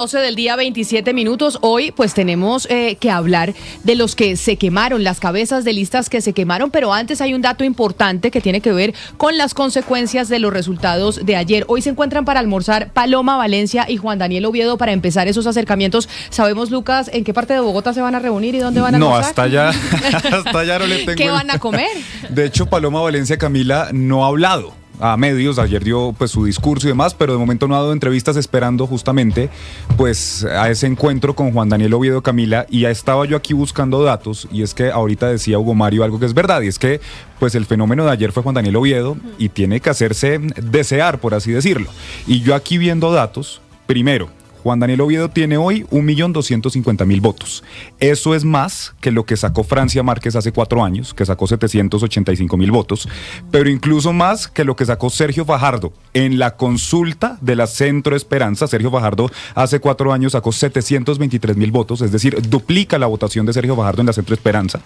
12 del día, 27 minutos. Hoy pues tenemos que hablar de los que se quemaron, las cabezas de listas que se quemaron, pero antes hay un dato importante que tiene que ver con las consecuencias de los resultados de ayer. Hoy se encuentran para almorzar Paloma Valencia y Juan Daniel Oviedo para empezar esos acercamientos. ¿Sabemos, Lucas, en qué parte de Bogotá se van a reunir y dónde van a almorzar? No, hasta allá no le tengo. ¿Qué van a comer? De hecho, Paloma Valencia, Camila, no ha hablado a medios, ayer dio pues su discurso y demás, pero de momento no ha dado entrevistas, esperando justamente pues a ese encuentro con Juan Daniel Oviedo, Camila. Y ya estaba yo aquí buscando datos, y es que ahorita decía Hugo Mario algo que es verdad, y es que pues el fenómeno de ayer fue Juan Daniel Oviedo y tiene que hacerse desear, por así decirlo. Y yo aquí viendo datos, primero, Juan Daniel Oviedo tiene hoy 1.250.000 votos. Eso es más que lo que sacó Francia Márquez hace 4 años, que sacó 785.000 votos, pero incluso más que lo que sacó Sergio Fajardo en la consulta de la Centro Esperanza. Sergio Fajardo hace 4 años sacó 723.000 votos, es decir, duplica la votación de Sergio Fajardo en la Centro Esperanza,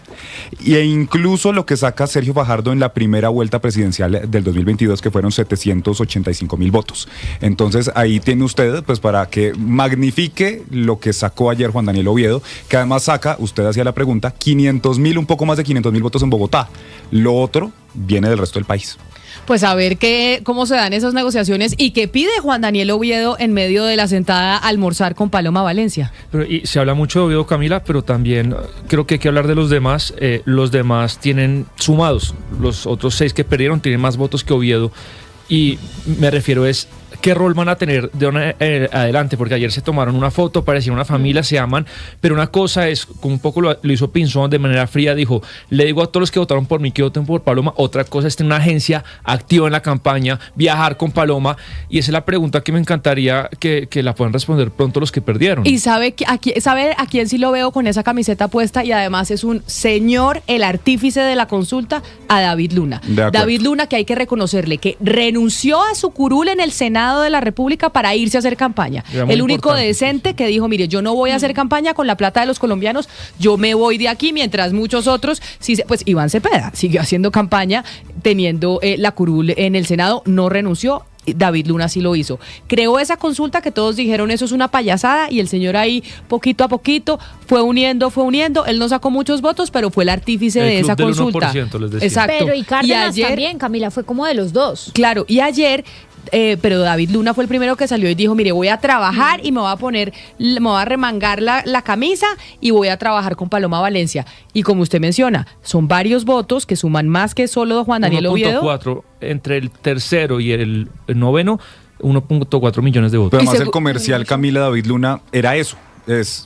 e incluso lo que saca Sergio Fajardo en la primera vuelta presidencial del 2022, que fueron 785.000 votos. Entonces ahí tiene usted, pues, para que magnifique lo que sacó ayer Juan Daniel Oviedo, que además saca, usted hacía la pregunta, 500.000, un poco más de 500.000 votos en Bogotá. Lo otro viene del resto del país. Pues a ver cómo se dan esas negociaciones y qué pide Juan Daniel Oviedo en medio de la sentada a almorzar con Paloma Valencia. Y se habla mucho de Oviedo, Camila, pero también creo que hay que hablar de los demás. Los demás tienen sumados, los otros 6 que perdieron tienen más votos que Oviedo. Y me refiero es qué rol van a tener de ahora adelante, porque ayer se tomaron una foto, parecían una familia, se aman, pero una cosa es, como un poco lo hizo Pinzón de manera fría, dijo, le digo a todos los que votaron por mí que voten por Paloma. Otra cosa es tener una agencia activa en la campaña, viajar con Paloma, y esa es la pregunta que me encantaría que la puedan responder pronto los que perdieron. Y sabe a quién sí lo veo con esa camiseta puesta, y además es un señor, el artífice de la consulta, a David Luna. David Luna, que hay que reconocerle que renunció a su curul en el Senado de la República para irse a hacer campaña. El único decente que dijo, mire, yo no voy a hacer campaña con la plata de los colombianos, yo me voy de aquí, mientras muchos otros, pues Iván Cepeda siguió haciendo campaña teniendo la curul en el Senado, no renunció. David Luna sí lo hizo. Creó esa consulta que todos dijeron eso es una payasada, y el señor ahí poquito a poquito fue uniendo. Él no sacó muchos votos, pero fue el artífice de esa consulta. 1%, les decía. Exacto. Pero y Cárdenas también, Camila, fue como de los dos. Claro, y ayer pero David Luna fue el primero que salió y dijo, mire, voy a trabajar y me voy a remangar la camisa y voy a trabajar con Paloma Valencia. Y como usted menciona, son varios votos que suman más que solo Juan Daniel Oviedo. 1.4 entre el tercero y el noveno, 1.4 millones de votos. Pero además el comercial, Camila, David Luna, era eso.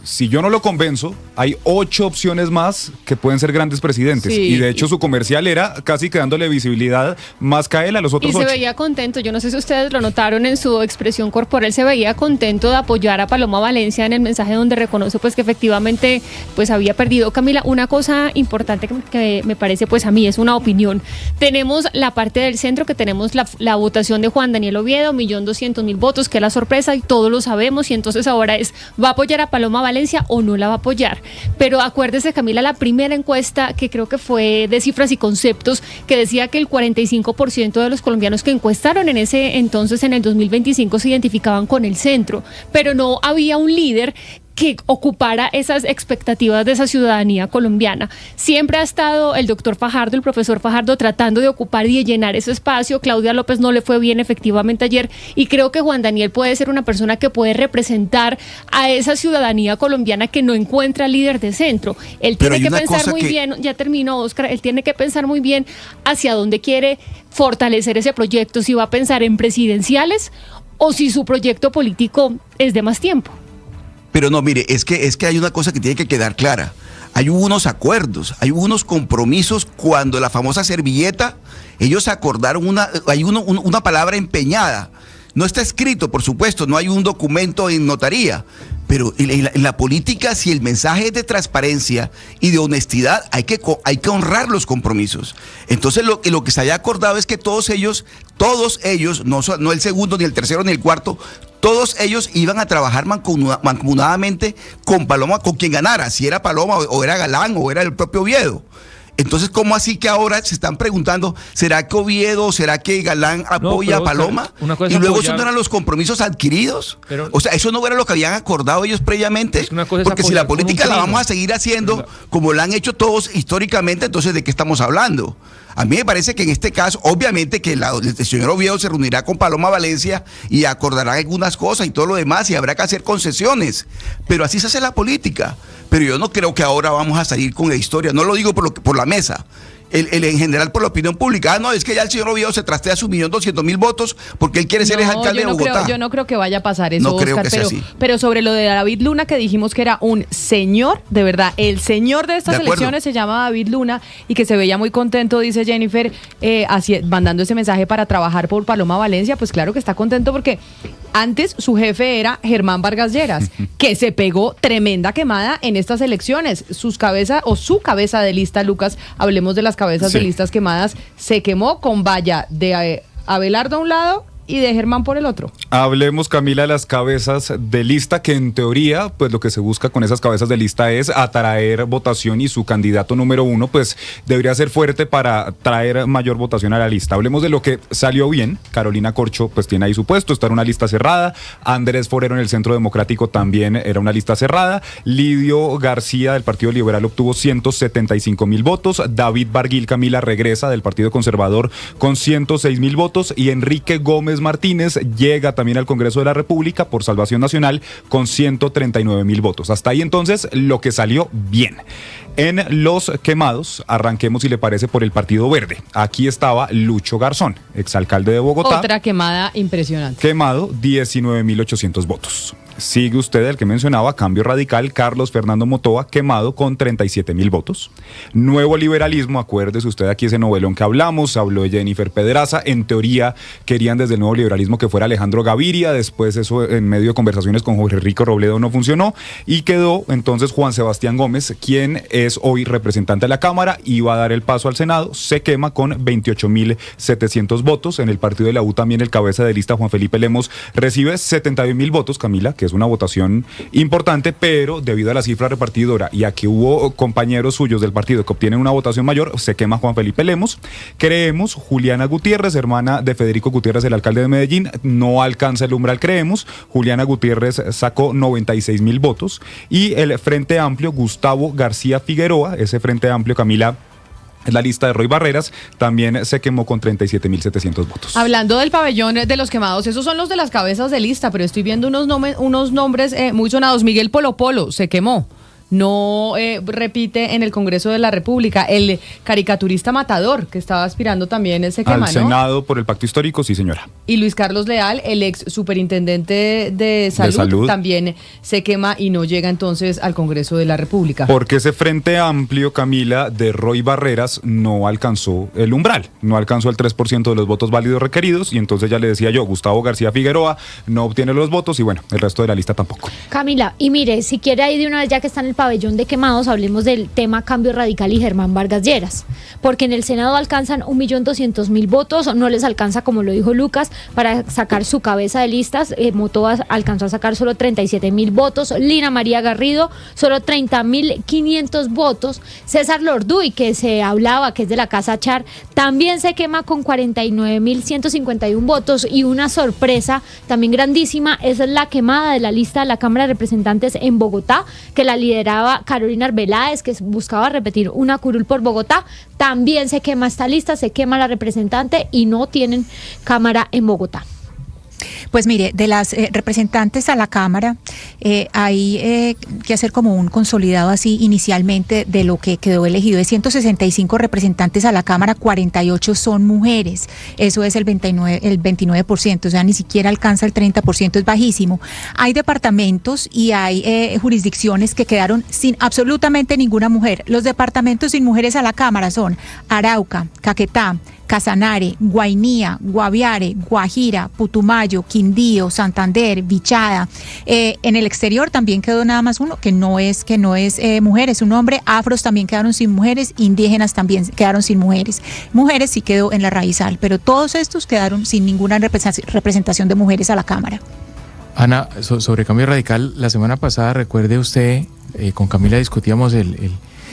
Si yo no lo convenzo, hay 8 opciones más que pueden ser grandes presidentes. Sí. Y de hecho su comercial era casi quedándole visibilidad más que a él, a los otros 8. Y se veía contento, yo no sé si ustedes lo notaron en su expresión corporal, se veía contento de apoyar a Paloma Valencia en el mensaje donde reconoce pues que efectivamente pues había perdido. Camila, una cosa importante que me parece, pues a mí es una opinión. Tenemos la parte del centro, que tenemos la votación de Juan Daniel Oviedo, 1.200.000 votos, que es la sorpresa y todos lo sabemos, y entonces ahora ¿va a apoyar a Paloma Valencia o no la va a apoyar? Pero acuérdese, Camila, la primera encuesta, que creo que fue de Cifras y Conceptos, que decía que el 45% de los colombianos que encuestaron en ese entonces, en el 2025, se identificaban con el centro, pero no había un líder que ocupara esas expectativas de esa ciudadanía colombiana. Siempre ha estado el doctor Fajardo, el profesor Fajardo, tratando de ocupar y de llenar ese espacio. Claudia López no le fue bien efectivamente ayer, y creo que Juan Daniel puede ser una persona que puede representar a esa ciudadanía colombiana que no encuentra líder de centro. Él tiene que pensar muy bien, ya terminó, Oscar, él tiene que pensar muy bien hacia dónde quiere fortalecer ese proyecto, si va a pensar en presidenciales o si su proyecto político es de más tiempo. Pero no, mire, es que hay una cosa que tiene que quedar clara. Hay unos acuerdos, hay unos compromisos. Cuando la famosa servilleta, ellos acordaron hay una palabra empeñada. No está escrito, por supuesto, no hay un documento en notaría. Pero en la política, si el mensaje es de transparencia y de honestidad, hay que honrar los compromisos. Entonces lo que se haya acordado es que todos ellos, no el segundo, ni el tercero, ni el cuarto, todos ellos iban a trabajar mancomunadamente con Paloma, con quien ganara, si era Paloma o era Galán o era el propio Oviedo. Entonces, ¿cómo así que ahora se están preguntando, ¿será que Oviedo, será que Galán apoya a Paloma? Y luego esos no eran los compromisos adquiridos. O sea, eso no era lo que habían acordado ellos previamente. Porque si la política la vamos a seguir haciendo como la han hecho todos históricamente, entonces ¿de qué estamos hablando? A mí me parece que en este caso, obviamente que el señor Oviedo se reunirá con Paloma Valencia y acordará algunas cosas y todo lo demás y habrá que hacer concesiones. Pero así se hace la política. Pero yo no creo que ahora vamos a salir con la historia. No lo digo por la mesa. En general por la opinión pública. No, es que ya el señor Oviedo se trastea sus 1.200.000 votos porque él quiere ser el alcalde de Bogotá. Yo no creo que vaya a pasar eso, no Oscar, creo que sea así. Pero sobre lo de David Luna, que dijimos que era un señor, de verdad, el señor de estas elecciones se llama David Luna y que se veía muy contento, dice Jennifer, mandando ese mensaje para trabajar por Paloma Valencia. Pues claro que está contento porque antes su jefe era Germán Vargas Lleras, que se pegó tremenda quemada en estas elecciones. Su cabeza de lista, Lucas, hablemos de las cabezas de listas quemadas, se quemó con valla de Abelardo a un lado y de Germán por el otro. Hablemos, Camila, de las cabezas de lista, que en teoría, pues lo que se busca con esas cabezas de lista es atraer votación y su candidato número 1, pues debería ser fuerte para traer mayor votación a la lista. Hablemos de lo que salió bien. Carolina Corcho, pues tiene ahí su puesto, está en una lista cerrada. Andrés Forero en el Centro Democrático también era una lista cerrada. Lidio García del Partido Liberal obtuvo 175.000 votos. David Barguil, Camila, regresa del Partido Conservador con 106.000 votos. Y Enrique Gómez Martínez llega también al Congreso de la República por Salvación Nacional con 139.000 votos. Hasta ahí entonces lo que salió bien. En los quemados, arranquemos, si le parece, por el Partido Verde. Aquí estaba Lucho Garzón, exalcalde de Bogotá. Otra quemada impresionante. Quemado, 19.800 votos. Sigue usted el que mencionaba, Cambio Radical, Carlos Fernando Motoa, quemado con 37.000 votos. Nuevo Liberalismo, acuérdese usted aquí ese novelón que hablamos, habló de Jennifer Pedraza. En teoría querían desde el Nuevo Liberalismo que fuera Alejandro Gaviria, después eso en medio de conversaciones con Jorge Rico Robledo no funcionó y quedó entonces Juan Sebastián Gómez, quien es hoy representante de la Cámara y va a dar el paso al Senado. Se quema con 28.700 votos. En el partido de la U también el cabeza de lista Juan Felipe Lemos recibe 71.000 votos, Camila, que es una votación importante, pero debido a la cifra repartidora y a que hubo compañeros suyos del partido que obtienen una votación mayor, se quema Juan Felipe Lemos. Creemos, Juliana Gutiérrez, hermana de Federico Gutiérrez, el alcalde de Medellín, no alcanza el umbral, creemos. Juliana Gutiérrez sacó 96.000 votos. Y el Frente Amplio, Gustavo García Figueroa, ese Frente Amplio, Camila, es la lista de Roy Barreras, también se quemó con 37.700 votos. Hablando del pabellón de los quemados, esos son los de las cabezas de lista, pero estoy viendo unos nombres muy sonados. Miguel Polo Polo se quemó. No repite en el Congreso de la República. El caricaturista Matador, que estaba aspirando también, se quema, al Senado por el Pacto Histórico, sí señora. Y Luis Carlos Leal, el ex superintendente de salud, también se quema y no llega entonces al Congreso de la República. Porque ese Frente Amplio, Camila, de Roy Barreras no alcanzó el umbral, no alcanzó el 3% de los votos válidos requeridos, y entonces ya le decía yo, Gustavo García Figueroa no obtiene los votos y bueno, el resto de la lista tampoco. Camila, y mire, si quiere ahí de una vez, ya que está en el pabellón de quemados, hablemos del tema Cambio Radical y Germán Vargas Lleras, porque en el Senado alcanzan 1.200.000 votos, no les alcanza, como lo dijo Lucas, para sacar su cabeza de listas. Motoa alcanzó a sacar solo 37.000 votos, Lina María Garrido solo 30.500 votos, César Lorduy, que se hablaba que es de la Casa Char, también se quema con 49.151 votos, y una sorpresa también grandísima es la quemada de la lista de la Cámara de Representantes en Bogotá, que la lideraba Carolina Arbeláez, que buscaba repetir una curul por Bogotá. También se quema esta lista, se quema la representante y no tienen Cámara en Bogotá. Pues mire, de las representantes a la Cámara, hay que hacer como un consolidado así inicialmente de lo que quedó elegido. De 165 representantes a la Cámara, 48 son mujeres. Eso es el 29%, o sea, ni siquiera alcanza el 30%, es bajísimo. Hay departamentos y hay jurisdicciones que quedaron sin absolutamente ninguna mujer. Los departamentos sin mujeres a la Cámara son Arauca, Caquetá, Casanare, Guainía, Guaviare, Guajira, Putumayo, Quindío, Santander, Vichada. En el exterior también quedó nada más uno, que no es mujer, es un hombre. Afros también quedaron sin mujeres, indígenas también quedaron sin mujeres. Mujeres sí quedó en la raizal, pero todos estos quedaron sin ninguna representación de mujeres a la Cámara. Ana, sobre Cambio Radical, la semana pasada, recuerde usted, con Camila discutíamos el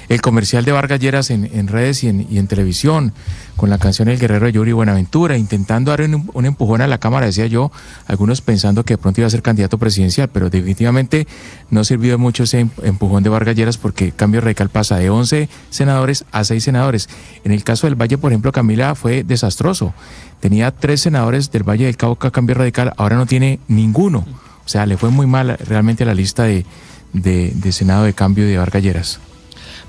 el comercial de Vargas Lleras en redes y en televisión, con la canción El Guerrero de Yuri Buenaventura, intentando dar un empujón a la Cámara, decía yo, algunos pensando que de pronto iba a ser candidato presidencial, pero definitivamente no sirvió de mucho ese empujón de Vargas Lleras, porque Cambio Radical pasa de 11 senadores a 6 senadores. En el caso del Valle, por ejemplo, Camila, fue desastroso. Tenía 3 senadores del Valle del Cauca Cambio Radical, ahora no tiene ninguno. O sea, le fue muy mal realmente la lista de Senado de Cambio de Vargas Lleras.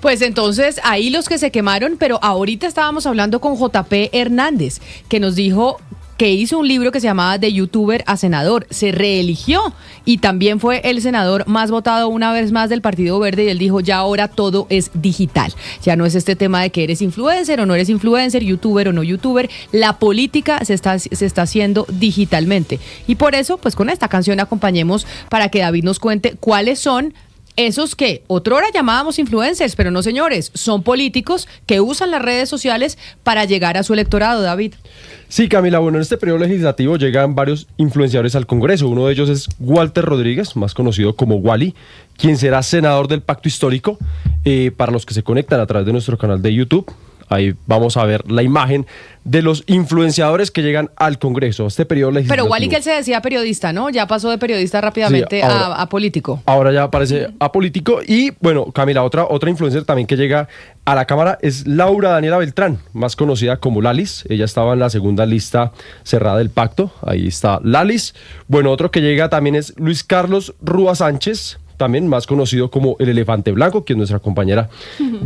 Pues entonces ahí los que se quemaron, pero ahorita estábamos hablando con JP Hernández, que nos dijo que hizo un libro que se llamaba De youtuber a senador, se reeligió y también fue el senador más votado una vez más del Partido Verde, y él dijo, ya ahora todo es digital, ya no es este tema de que eres influencer o no eres influencer, youtuber o no youtuber, la política se está haciendo digitalmente, y por eso pues con esta canción acompañemos para que David nos cuente cuáles son esos que otrora llamábamos influencers, pero no, señores, son políticos que usan las redes sociales para llegar a su electorado, David. Sí, Camila, bueno, en este periodo legislativo llegan varios influenciadores al Congreso. Uno de ellos es Walter Rodríguez, más conocido como Wally, quien será senador del Pacto Histórico. Para los que se conectan a través de nuestro canal de YouTube, ahí vamos a ver la imagen de los influenciadores que llegan al Congreso, este periodo legislativo. Pero Wally, que él se decía periodista, ¿no? Ya pasó de periodista rápidamente, sí, a político. Ahora ya aparece a político. Y bueno, Camila, otra influencer también que llega a la Cámara es Laura Daniela Beltrán, más conocida como Lalis. Ella estaba en la segunda lista cerrada del pacto, ahí está Lalis. Bueno, otro que llega también es Luis Carlos Rúa Sánchez, también más conocido como el Elefante Blanco, que es nuestra compañera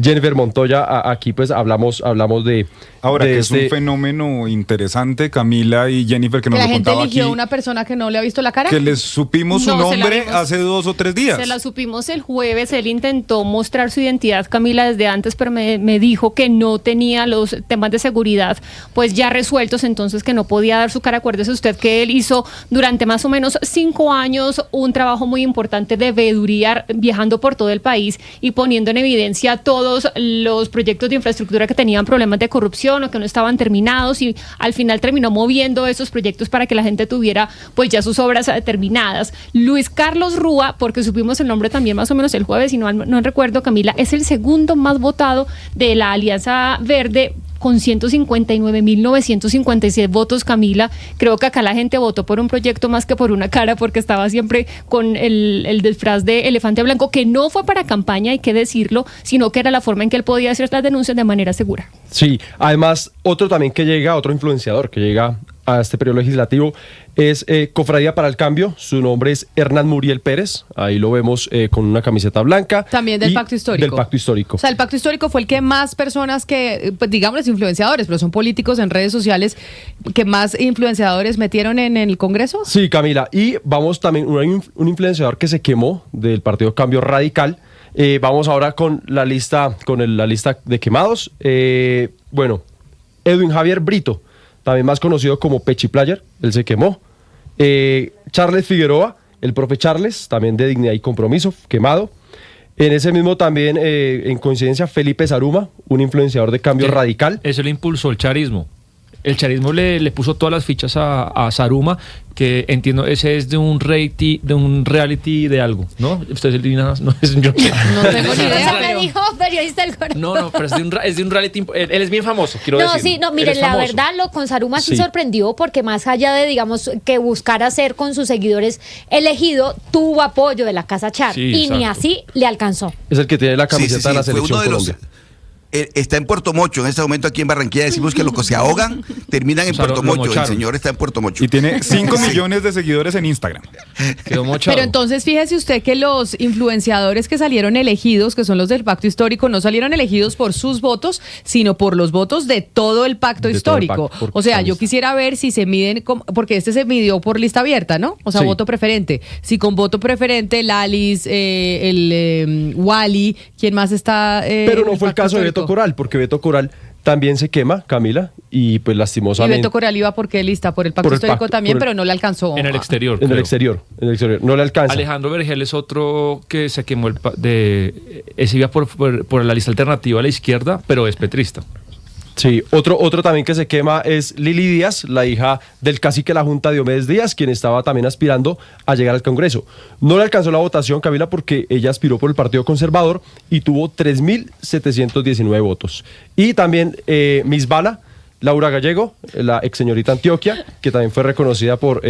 Jennifer Montoya. Aquí pues hablamos de... Ahora, de que es un fenómeno interesante, Camila y Jennifer, que nos lo contaba aquí. ¿La gente eligió a una persona que no le ha visto la cara? Que les supimos su nombre hace 2 o 3 días. Se la supimos el jueves. Él intentó mostrar su identidad, Camila, desde antes, pero me dijo que no tenía los temas de seguridad pues ya resueltos, entonces que no podía dar su cara. Acuérdese usted que él hizo durante más o menos 5 años un trabajo muy importante de veeduría, viajando por todo el país y poniendo en evidencia todos los proyectos de infraestructura que tenían problemas de corrupción o que no estaban terminados, y al final terminó moviendo esos proyectos para que la gente tuviera pues ya sus obras terminadas. Luis Carlos Rúa, porque supimos el nombre también más o menos el jueves, y no recuerdo, Camila, es el segundo más votado de la Alianza Verde, con 159.956 votos, Camila. Creo que acá la gente votó por un proyecto más que por una cara, porque estaba siempre con el disfraz de Elefante Blanco, que no fue para campaña, hay que decirlo, sino que era la forma en que él podía hacer las denuncias de manera segura. Sí, además otro influenciador que llega a este periodo legislativo es Cofradía para el Cambio. Su nombre es Hernán Muriel Pérez. Ahí lo vemos con una camiseta blanca. También del Pacto Histórico. Del Pacto Histórico. O sea, el Pacto Histórico fue el que más personas que, pues, digamos, influenciadores, pero son políticos en redes sociales, que más influenciadores metieron en el Congreso. Sí, Camila. Y vamos también, un influenciador que se quemó del Partido Cambio Radical. Vamos ahora con la lista de quemados. Bueno, Edwin Javier Brito, también más conocido como Pechi Player, él se quemó. Charles Figueroa, el profe Charles, también de Dignidad y Compromiso, quemado. En ese mismo también, en coincidencia, Felipe Zaruma, un influenciador de Cambio Radical. Eso le impulsó el charismo. El charismo le puso todas las fichas a Zaruma, que entiendo, ese es de un reality de algo, ¿no? Usted no es yo. No tengo ni idea, pero me dijo periodista del Coro. No, pero es de un reality, él es bien famoso, quiero decir. No, sí, no, mire, la verdad, con Zaruma sí sorprendió, porque más allá de, digamos, que buscara ser con sus seguidores elegido, tuvo apoyo de la Casa Char, y exacto, ni así le alcanzó. Es el que tiene la camiseta de la Selección Colombia. Está en Puerto Mocho, en este momento aquí en Barranquilla decimos que los que se ahogan terminan en Puerto Mocho. El señor está en Puerto Mocho. Y tiene 5 millones de seguidores en Instagram. Quedó mochado. Pero entonces fíjese usted que los influenciadores que salieron elegidos, que son los del Pacto Histórico, no salieron elegidos por sus votos, sino por los votos de todo el Pacto Histórico. O sea, yo quisiera ver si se miden, porque este se midió por lista abierta, ¿no? O sea, voto preferente. Si con voto preferente, Lalis, Wally, ¿quién más está? Pero no fue el caso de Beto Coral, porque Beto Coral también se quema, Camila, y pues lastimosamente... Y Beto Coral iba ¿por qué lista? Por el Pacto Histórico también, pero no le alcanzó. En el exterior. En el exterior, no le alcanza. Alejandro Vergel es otro que se quemó, ese iba por la lista alternativa a la izquierda, pero es petrista. Sí, otro también que se quema es Lili Díaz, la hija del cacique de la Junta, Diomedes Díaz, quien estaba también aspirando a llegar al Congreso. No le alcanzó la votación, Camila, porque ella aspiró por el Partido Conservador y tuvo 3.719 votos. Y también Miss Bala, Laura Gallego, la ex señorita Antioquia, que también fue reconocida por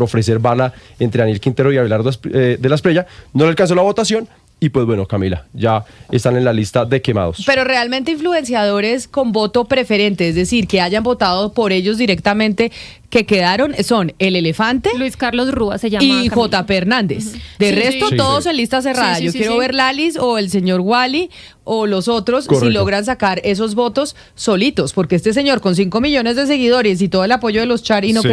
ofrecer bala entre Daniel Quintero y Abelardo de la Espriella, no le alcanzó la votación. Y pues bueno, Camila, ya están en la lista de quemados. Pero realmente influenciadores con voto preferente, es decir, que hayan votado por ellos directamente, que quedaron, son el Elefante, Luis Carlos Rúa se llama, y Camila. JP Hernández. De Sí, resto, sí. todos en lista cerrada. Yo quiero ver Lalis o el señor Wally o los otros, Correcto. si logran sacar esos votos solitos, porque este señor con 5 millones de seguidores y todo el apoyo de los Chari no Sí.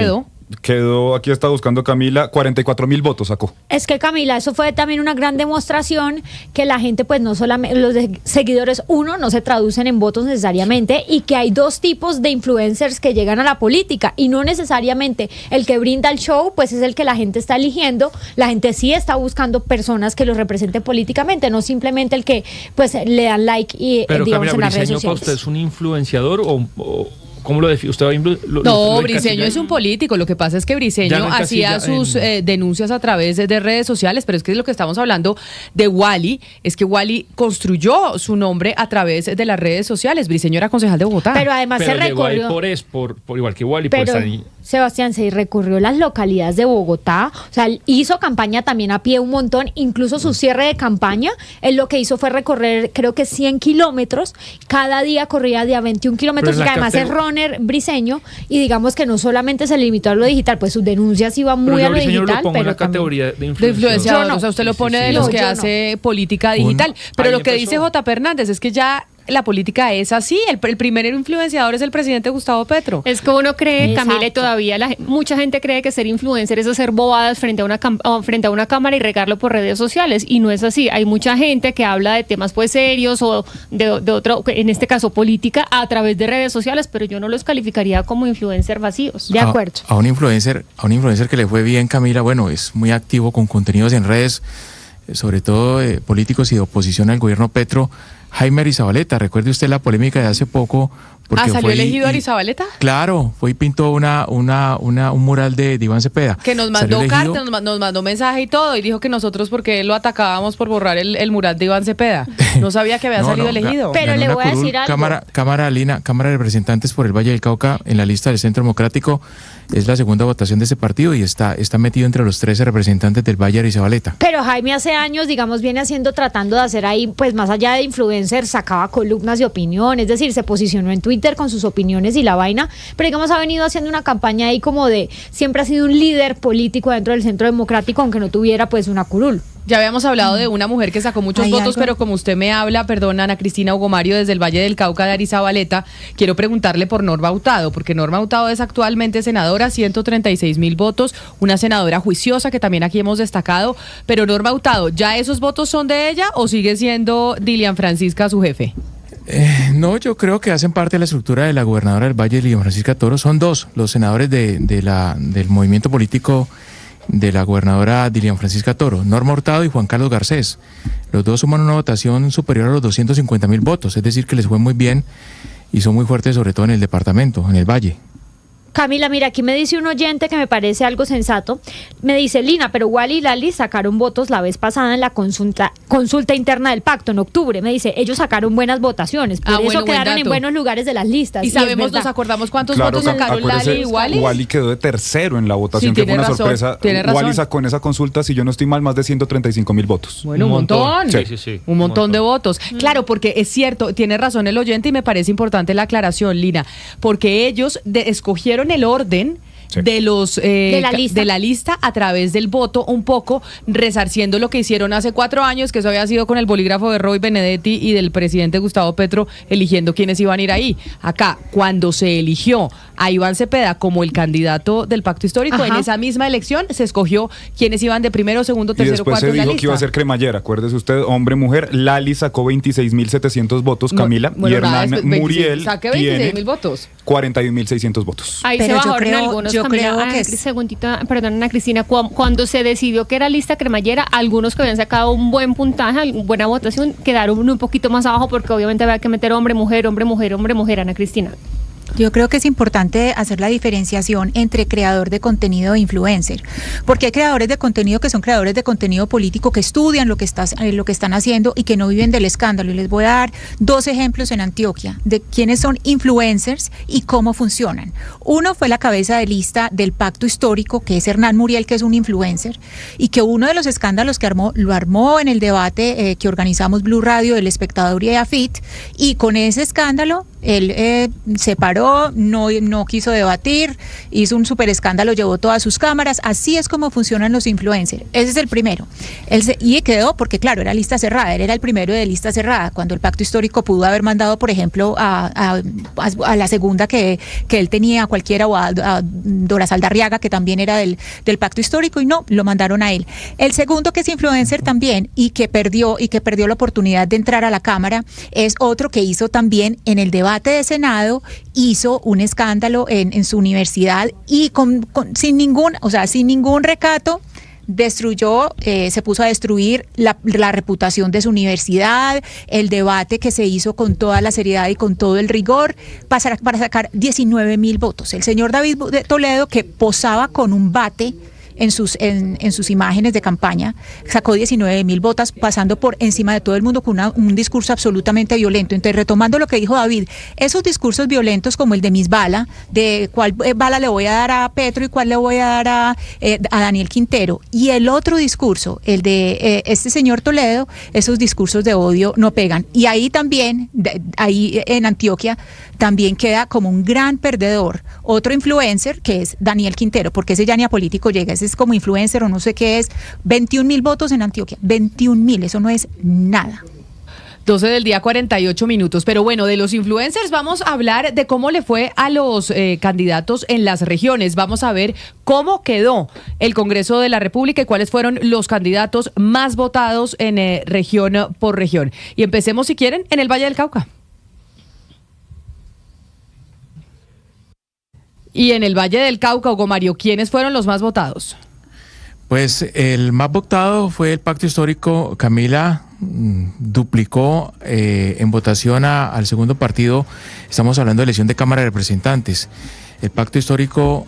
Quedó, aquí está buscando Camila, 44.000 votos sacó. Es que Camila, eso fue también una gran demostración que la gente, pues no solamente los seguidores, no se traducen en votos necesariamente, y que hay dos tipos de influencers que llegan a la política y no necesariamente el que brinda el show, pues es el que la gente está eligiendo. La gente sí está buscando personas que los representen políticamente, no simplemente el que pues le dan like y Pero digamos Camila, en las redes ¿Briseño para sociales. usted es un influenciador o cómo lo define? ¿Usted No, Briseño es un político. Lo que pasa es que Ya Briseño no hacía encasilla sus en- denuncias a través de redes sociales, pero es que lo que estamos hablando de Wally es que Wally construyó su nombre a través de las redes sociales. Briseño era concejal de Bogotá. Pero además Pero se llegó ahí recorrió. por igual que Wally, por Pero, estar ahí. Sebastián, se recorrió las localidades de Bogotá, o sea, hizo campaña también a pie un montón, incluso su cierre de campaña, él lo que hizo fue recorrer, creo que 100 kilómetros, cada día corría de a 21 kilómetros, Pero en que la además es runner briseño, y digamos que no solamente se limitó a lo digital, pues sus denuncias iban Pero muy yo a lo Briseño digital, lo pongo en pero la también- categoría de De influenciador. influenciador, Yo no. o sea, usted lo Sí, pone sí, de sí. los No, que yo hace política digital. Pero Ahí lo que empezó. dice JP Hernández es que ya la política es así. El primer influenciador es el presidente Gustavo Petro. Es que uno cree, Exacto. Camila, y todavía mucha gente cree que ser influencer es hacer bobadas frente a una cámara y regarlo por redes sociales, y no es así. Hay mucha gente que habla de temas pues serios o de otro, en este caso política, a través de redes sociales, pero yo no los calificaría como influencer vacíos. De acuerdo. A un influencer que le fue bien, Camila, bueno, es muy activo con contenidos en redes, sobre todo políticos y de oposición al gobierno Petro, Jaime Arizabaleta. Recuerde usted la polémica de hace poco. Porque ¿Salió fue elegido Arizabaleta? Claro, fue y pintó un mural de Iván Cepeda. Que nos Salió mandó elegido. carta, nos mandó mensaje y todo, y dijo que nosotros porque lo atacábamos por borrar el mural de Iván Cepeda. No sabía que había No, salido no, elegido. Pero ganó le una voy a curul. decir algo. Cámara de Representantes por el Valle del Cauca en la lista del Centro Democrático. Es la segunda votación de ese partido y está metido entre los 13 representantes del Valle de Arizabaleta. Pero Jaime hace años, digamos, viene tratando de hacer ahí, pues más allá de influencer, sacaba columnas de opinión, es decir, se posicionó en Twitter con sus opiniones y la vaina, pero digamos ha venido haciendo una campaña ahí como de, siempre ha sido un líder político dentro del Centro Democrático, aunque no tuviera pues una curul. Ya habíamos hablado de una mujer que sacó muchos ¿Hay votos, algo? pero como usted me habla, perdón, Ana Cristina Hugo Mario, desde el Valle del Cauca de Arizabaleta, quiero preguntarle por Norma Hurtado, porque Norma Hurtado es actualmente senadora, 136.000 votos, una senadora juiciosa que también aquí hemos destacado, pero Norma Hurtado, ¿ya esos votos son de ella o sigue siendo Dilian Francisca su jefe? No, yo creo que hacen parte de la estructura de la gobernadora del Valle, Lilian Francisca Toro. Son dos los senadores del movimiento político de la gobernadora Dilian Francisca Toro, Norma Hurtado y Juan Carlos Garcés. Los dos suman una votación superior a los 250.000 votos, es decir, que les fue muy bien y son muy fuertes, sobre todo en el departamento, en el Valle. Camila, mira, aquí me dice un oyente que me parece algo sensato. Me dice, Lina, pero Wally y Lali sacaron votos la vez pasada en la consulta interna del pacto en octubre. Me dice, ellos sacaron buenas votaciones, por eso bueno, buen quedaron en dato. buenos lugares de las listas. Y es sabemos, verdad. nos acordamos cuántos Claro, votos sacaron acuérdese, Lali y Wally. Wally quedó de tercero en la votación, Sí, que fue tiene una razón, sorpresa. tiene razón. Wally sacó en esa consulta, si yo no estoy mal, más de 135.000 votos. Bueno, un montón. Sí. Un montón de votos. Claro, porque es cierto, tiene razón el oyente y me parece importante la aclaración, Lina, porque ellos escogieron el orden de los de la lista a través del voto, un poco resarciendo lo que hicieron hace 4 años, que eso había sido con el bolígrafo de Roy Benedetti y del presidente Gustavo Petro eligiendo quiénes iban a ir ahí. Acá, cuando se eligió a Iván Cepeda como el candidato del pacto histórico, Ajá. en esa misma elección se escogió quiénes iban de primero, segundo, Y tercero, después cuarto se en la dijo lista. que iba a ser cremallera, acuérdese usted, hombre, mujer. Lali sacó 26.700 votos, Camila, Bueno, y nada, Hernán 26, Muriel saqué tiene 26.000 votos. 41.600 votos. Ahí Pero se bajaron algunos, Yo creo que segundito, perdón, Ana Cristina, cuando se decidió que era lista cremallera, algunos que habían sacado un buen puntaje, buena votación, quedaron un poquito más abajo porque obviamente había que meter hombre, mujer, Ana Cristina. Yo creo que es importante hacer la diferenciación entre creador de contenido e influencer, porque hay creadores de contenido que son creadores de contenido político que estudian lo que están haciendo y que no viven del escándalo. Y les voy a dar 2 ejemplos en Antioquia de quiénes son influencers y cómo funcionan. Uno fue la cabeza de lista del Pacto Histórico, que es Hernán Muriel, que es un influencer, y que uno de los escándalos que lo armó en el debate que organizamos Blue Radio, El Espectador y EAFIT, y con ese escándalo él se paró, no quiso debatir, hizo un súper escándalo, llevó todas sus cámaras. Así es como funcionan los influencers. Ese es el primero. Y quedó porque, claro, era lista cerrada. Él era el primero de lista cerrada, cuando el Pacto Histórico pudo haber mandado, por ejemplo, a la segunda que él tenía, a cualquiera, o a Dora Saldarriaga, que también era del Pacto Histórico, y no, lo mandaron a él. El segundo, que es influencer también y que perdió la oportunidad de entrar a la Cámara, es otro que hizo también en el debate de Senado, hizo un escándalo en su universidad y sin ningún recato destruyó, se puso a destruir la reputación de su universidad, el debate que se hizo con toda la seriedad y con todo el rigor para sacar 19,000 votos. El señor David Toledo, que posaba con un bate en sus imágenes de campaña, sacó 19,000 votos, pasando por encima de todo el mundo con un discurso absolutamente violento. Entonces, retomando lo que dijo David, esos discursos violentos como el de Miss Bala, de cuál bala le voy a dar a Petro y cuál le voy a dar a Daniel Quintero, y el otro discurso, el de este señor Toledo, esos discursos de odio no pegan. Y ahí también, ahí en Antioquia, también queda como un gran perdedor otro influencer, que es Daniel Quintero, porque ese ya ni a político llega, ese es como influencer o no sé qué es. 21,000 votos en Antioquia, 21,000, eso no es nada. 12 del día, 48 minutos. Pero bueno, de los influencers vamos a hablar de cómo le fue a los candidatos en las regiones. Vamos a ver cómo quedó el Congreso de la República y cuáles fueron los candidatos más votados en región por región. Y empecemos, si quieren, en el Valle del Cauca. Y en el Valle del Cauca, Hugo Mario, ¿quiénes fueron los más votados? Pues el más votado fue el Pacto Histórico. Camila duplicó en votación al segundo partido. Estamos hablando de elección de Cámara de Representantes. El Pacto Histórico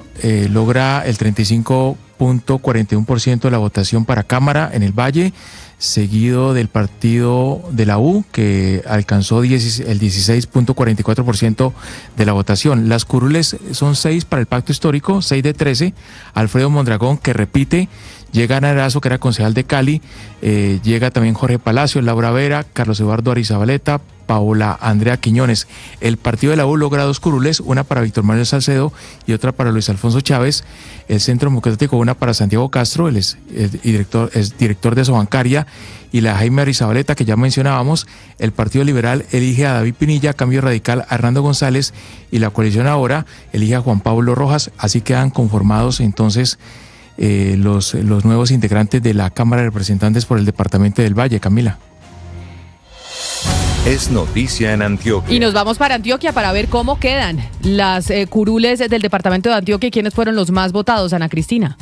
logra el 35.41% de la votación para Cámara en el Valle, seguido del partido de la U, que alcanzó el 16.44% de la votación. Las curules son 6 para el Pacto Histórico, 6 de 13. Alfredo Mondragón, que repite, llega Ana Erazo, que era concejal de Cali, llega también Jorge Palacio, Laura Vera, Carlos Eduardo Arizabaleta, Paola Andrea Quiñones. El partido de la U logra 2 curules, una para Víctor Manuel Salcedo y otra para Luis Alfonso Chávez. El Centro Democrático, una para Santiago Castro, él es director de Sobancaria, y la Jaime Arizabaleta, que ya mencionábamos. El Partido Liberal elige a David Pinilla, Cambio Radical a Hernando González, y la coalición ahora elige a Juan Pablo Rojas. Así quedan conformados entonces los nuevos integrantes de la Cámara de Representantes por el Departamento del Valle. Camila. Es noticia en Antioquia. Y nos vamos para Antioquia para ver cómo quedan las curules del departamento de Antioquia y quiénes fueron los más votados, Ana Cristina.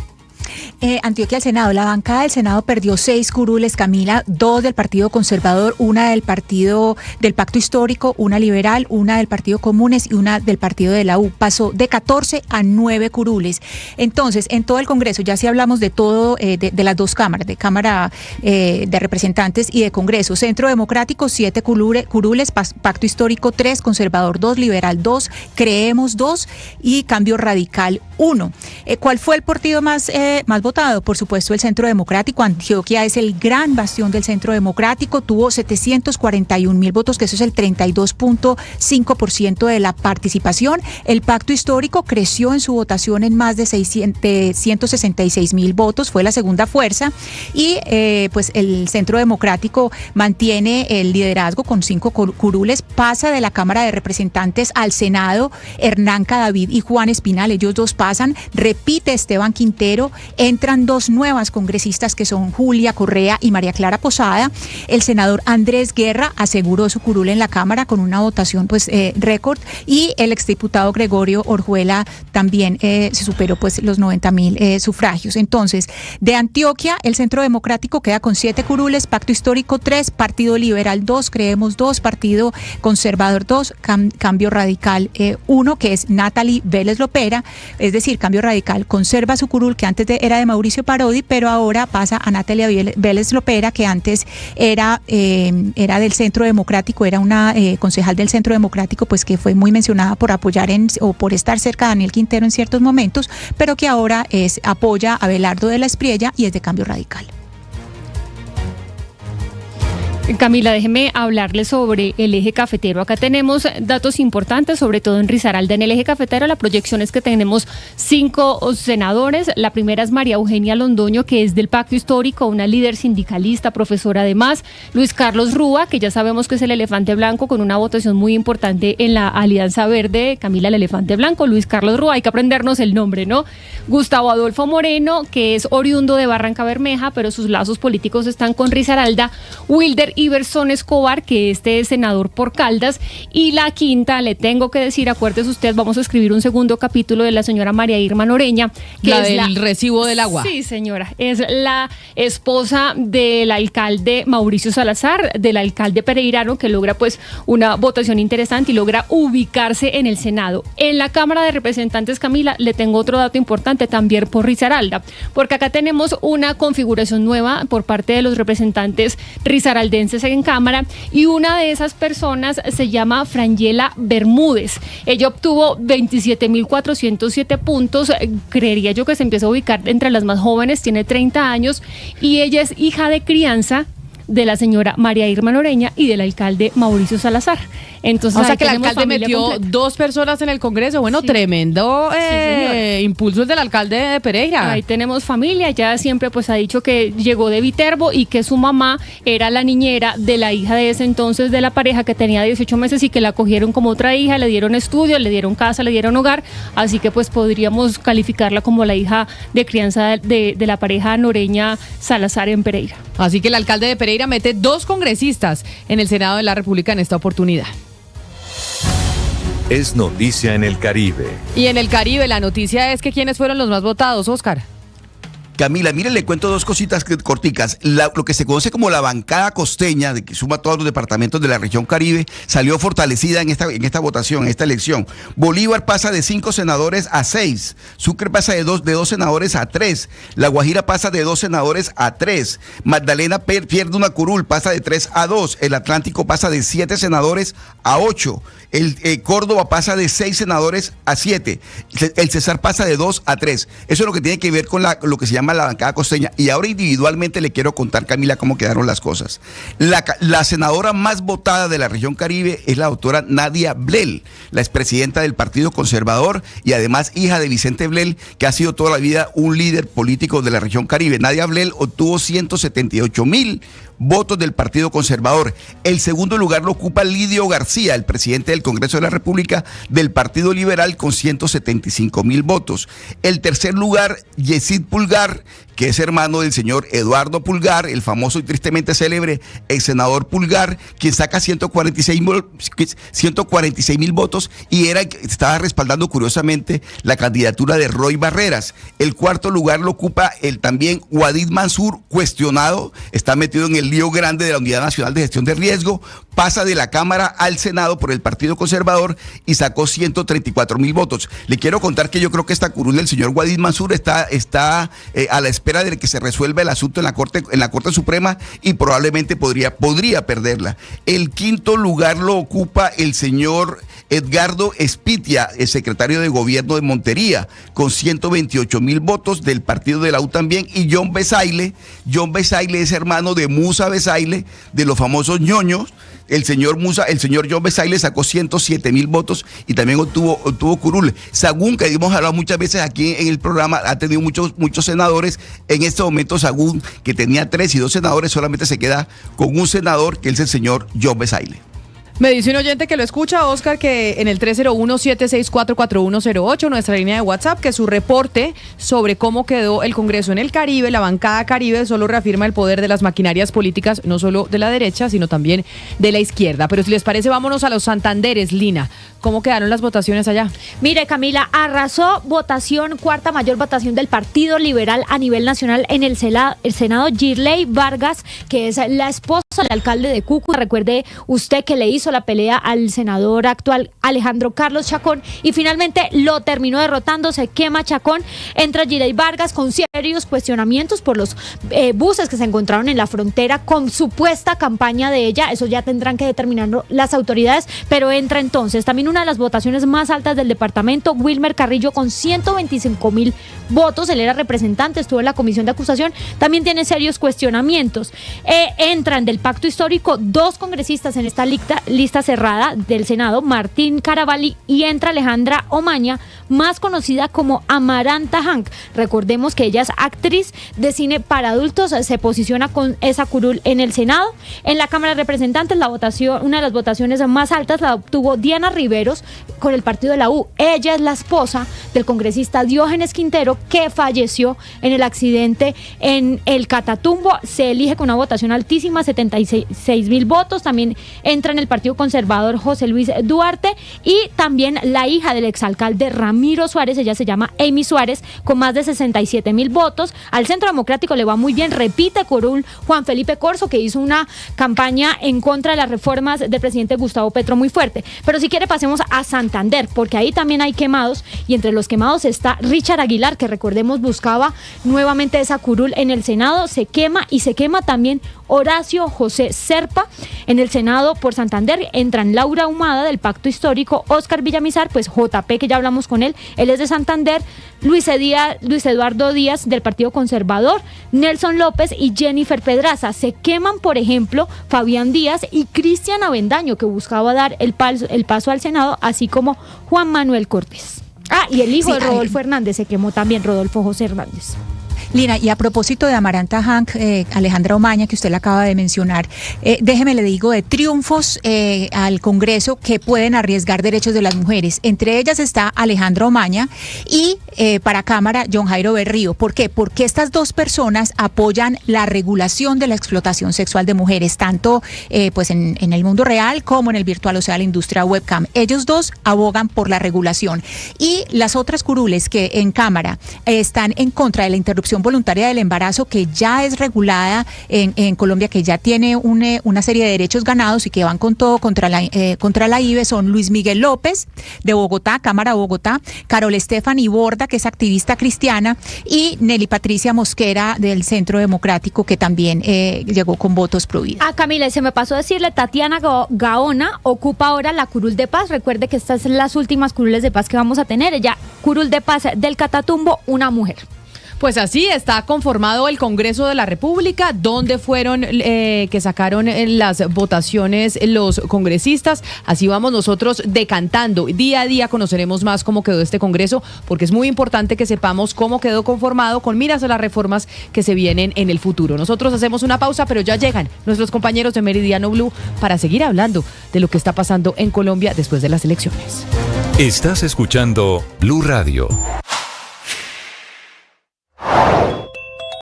Antioquia, el Senado. La bancada del Senado perdió 6 curules, Camila, 2 del Partido Conservador, una del Partido del Pacto Histórico, una liberal, una del Partido Comunes y una del Partido de la U. Pasó de 14 a 9 curules. Entonces, en todo el Congreso, ya si hablamos de todo, de las 2 cámaras, de Cámara de Representantes y de Congreso, Centro Democrático, 7 curules, Pacto Histórico 3, Conservador 2, Liberal 2, Creemos 2 y Cambio Radical 1. ¿Cuál fue el partido más votado? Por supuesto, el Centro Democrático. Antioquia es el gran bastión del Centro Democrático, tuvo 741,000 votos, que eso es el 32.5% de la participación. El Pacto Histórico creció en su votación en más de 166,000 votos, fue la segunda fuerza, y pues el Centro Democrático mantiene el liderazgo con 5 curules, pasa de la Cámara de Representantes al Senado Hernán Cadavid y Juan Espinal, ellos 2 pasan, repite Esteban Quintero, entra entran dos nuevas congresistas que son Julia Correa y María Clara Posada. El senador Andrés Guerra aseguró su curul en la Cámara con una votación pues récord, y el exdiputado Gregorio Orjuela también se superó pues los 90,000 sufragios. Entonces, de Antioquia, el Centro Democrático queda con 7 curules, Pacto Histórico 3, Partido Liberal 2, Creemos 2, Partido Conservador 2, Cambio Radical 1, que es Natalie Vélez Lopera. Es decir, Cambio Radical conserva su curul, que antes era de Mauricio Parodi, pero ahora pasa a Natalia Vélez Lopera, que antes era del Centro Democrático, era una concejal del Centro Democrático, pues que fue muy mencionada por apoyar o por estar cerca de Daniel Quintero en ciertos momentos, pero que ahora apoya a Abelardo de la Espriella y es de Cambio Radical. Camila, déjeme hablarle sobre el eje cafetero. Acá tenemos datos importantes, sobre todo en Risaralda. En el eje cafetero la proyección es que tenemos 5 senadores. La primera es María Eugenia Londoño, que es del Pacto Histórico, una líder sindicalista, profesora además. Luis Carlos Rúa, que ya sabemos que es el elefante blanco, con una votación muy importante en la Alianza Verde. Camila, el elefante blanco, Luis Carlos Rúa, hay que aprendernos el nombre, ¿no? Gustavo Adolfo Moreno, que es oriundo de Barranca Bermeja, pero sus lazos políticos están con Risaralda. Wilder Iverson Escobar, que es senador por Caldas. Y la quinta, le tengo que decir, acuérdese usted, vamos a escribir un segundo capítulo de la señora María Irma Noreña, que la es del recibo del agua. Sí, señora, es la esposa del alcalde Mauricio Salazar, del alcalde pereirano, que logra pues una votación interesante y logra ubicarse en el Senado. En la Cámara de Representantes, Camila, le tengo otro dato importante también por Risaralda, porque acá tenemos una configuración nueva por parte de los representantes risaraldenses en Cámara, y una de esas personas se llama Frangela Bermúdez. Ella obtuvo 27.407 puntos, creería yo que se empieza a ubicar entre las más jóvenes, tiene 30 años, y ella es hija de crianza de la señora María Irma Noreña y del alcalde Mauricio Salazar. Entonces, o sea que el alcalde metió completa. 2 personas en el Congreso. Bueno, sí. Tremendo impulso el del alcalde de Pereira. Ahí tenemos familia. Ella siempre pues ha dicho que llegó de Viterbo y que su mamá era la niñera de la hija de ese entonces de la pareja, que tenía 18 meses y que la cogieron como otra hija, le dieron estudios, le dieron casa, le dieron hogar, así que pues podríamos calificarla como la hija de crianza de la pareja Noreña Salazar en Pereira. Así que el alcalde de Pereira mete 2 congresistas en el Senado de la República en esta oportunidad. Es noticia en el Caribe. Y en el Caribe la noticia es que ¿quiénes fueron los más votados, Oscar? Camila, mire, le cuento 2 cositas corticas. Lo que se conoce como la bancada costeña, de que suma todos los departamentos de la región Caribe, salió fortalecida en esta votación, en esta elección. Bolívar pasa de 5 senadores a 6. Sucre pasa de 2 senadores a 3. La Guajira pasa de 2 senadores a 3. Magdalena pierde una curul, pasa de 3 a 2. El Atlántico pasa de 7 senadores a 8. Córdoba pasa de 6 senadores a 7. El Cesar pasa de 2 a 3. Eso es lo que tiene que ver con lo que se llama la bancada costeña. Y ahora individualmente le quiero contar, Camila, cómo quedaron las cosas. La senadora más votada de la región Caribe es la doctora Nadia Blel, la expresidenta del Partido Conservador y además hija de Vicente Blel, que ha sido toda la vida un líder político de la región Caribe. Nadia Blel obtuvo 178,000 votos del Partido Conservador. El segundo lugar lo ocupa Lidio García, el presidente del Congreso de la República del Partido Liberal, con 175,000 votos. El tercer lugar, Yesid Pulgar, que es hermano del señor Eduardo Pulgar, el famoso y tristemente célebre ex senador Pulgar, quien saca 146,000 votos y estaba respaldando curiosamente la candidatura de Roy Barreras. El cuarto lugar lo ocupa también Wadid Mansur, cuestionado, está metido en el lío grande de la Unidad Nacional de Gestión de Riesgo, pasa de la Cámara al Senado por el Partido Conservador y sacó 134,000 votos. Le quiero contar que yo creo que esta curul del señor Wadid Mansur está a la espera de que se resuelva el asunto en la Corte Suprema y probablemente podría perderla. El quinto lugar lo ocupa el señor Edgardo Espitia, el secretario de Gobierno de Montería, con 128,000 votos del partido de la U también, y John Besaile es hermano de Musa Besaile, de los famosos ñoños. El señor John Besaile sacó 107,000 votos y también obtuvo curul. Sagún, que hemos hablado muchas veces aquí en el programa, ha tenido muchos senadores. En este momento Sagún, que tenía 3 y 2 senadores, solamente se queda con un senador, que es el señor John Besaile. Me dice un oyente que lo escucha, Oscar, que en el 301-764-4108, nuestra línea de WhatsApp, que su reporte sobre cómo quedó el Congreso en el Caribe, la bancada Caribe, solo reafirma el poder de las maquinarias políticas, no solo de la derecha, sino también de la izquierda. Pero si les parece, vámonos a los Santanderes, Lina. ¿Cómo quedaron las votaciones allá? Mire, Camila, arrasó votación, cuarta mayor votación del Partido Liberal a nivel nacional en el Senado. Girley Vargas, que es la esposa del alcalde de Cúcuta, recuerde usted que le hizo la pelea al senador actual Alejandro Carlos Chacón y finalmente lo terminó derrotando, se quema Chacón, entra Girley Vargas con serios cuestionamientos por los buses que se encontraron en la frontera con supuesta campaña de ella, eso ya tendrán que determinarlo las autoridades, pero entra entonces. También una de las votaciones más altas del departamento, Wilmer Carrillo con 125,000 votos, él era representante, estuvo en la comisión de acusación, también tiene serios cuestionamientos. Entran del pacto histórico 2 congresistas en esta lista cerrada del Senado, Martín Caravalli, y entra Alejandra Omaña, más conocida como Amaranta Hank. Recordemos que ella es actriz de cine para adultos, se posiciona con esa curul en el Senado. En la Cámara de Representantes, una de las votaciones más altas la obtuvo Diana Riveros con el partido de la U. Ella es la esposa del congresista Diógenes Quintero, que falleció en el accidente en el Catatumbo. Se elige con una votación altísima, 76,000 votos. También entra en el Partido Conservador José Luis Duarte y también la hija del exalcalde Ramiro Suárez, ella se llama Amy Suárez, con más de 67,000 votos. Al Centro Democrático le va muy bien, repite curul Juan Felipe Corzo, que hizo una campaña en contra de las reformas del presidente Gustavo Petro muy fuerte. Pero si quiere pasemos a Santander, porque ahí también hay quemados, y entre los quemados está Richard Aguilar, que recordemos buscaba nuevamente esa curul en el Senado, se quema, y se quema también Horacio José Serpa. En el Senado por Santander entran Laura Humada del Pacto Histórico, Óscar Villamizar, pues JP, que ya hablamos con él es de Santander, Luis Eduardo Díaz del Partido Conservador, Nelson López y Jennifer Pedraza. Se queman, por ejemplo, Fabián Díaz y Cristian Avendaño, que buscaba dar el paso al Senado, así como Juan Manuel Cortés. Y el hijo de Rodolfo Hernández se quemó también, Rodolfo José Hernández. Lina, y a propósito de Amaranta Hank, Alejandra Omaña, que usted la acaba de mencionar, déjeme le digo de triunfos al Congreso que pueden arriesgar derechos de las mujeres. Entre ellas está Alejandra Omaña y para Cámara John Jairo Berrío. ¿Por qué? Porque estas dos personas apoyan la regulación de la explotación sexual de mujeres, tanto pues en el mundo real como en el virtual, o sea, la industria webcam. Ellos dos abogan por la regulación. Y las otras curules que en Cámara están en contra de la interrupción voluntaria del embarazo, que ya es regulada en Colombia, que ya tiene una serie de derechos ganados y que van con todo contra la IVE, son Luis Miguel López de Bogotá, Cámara Bogotá, Carol Estefany Borda, que es activista cristiana, y Nelly Patricia Mosquera del Centro Democrático, que también llegó con votos pro vida. Camila, se me pasó decirle, Tatiana Gaona ocupa ahora la curul de paz. Recuerde que estas son las últimas curules de paz que vamos a tener. Ella, curul de paz del Catatumbo, una mujer. Pues así está conformado el Congreso de la República, donde fueron que sacaron las votaciones los congresistas. Así vamos nosotros decantando. Día a día conoceremos más cómo quedó este Congreso, porque es muy importante que sepamos cómo quedó conformado con miras a las reformas que se vienen en el futuro. Nosotros hacemos una pausa, pero ya llegan nuestros compañeros de Meridiano Blue para seguir hablando de lo que está pasando en Colombia después de las elecciones. Estás escuchando Blue Radio.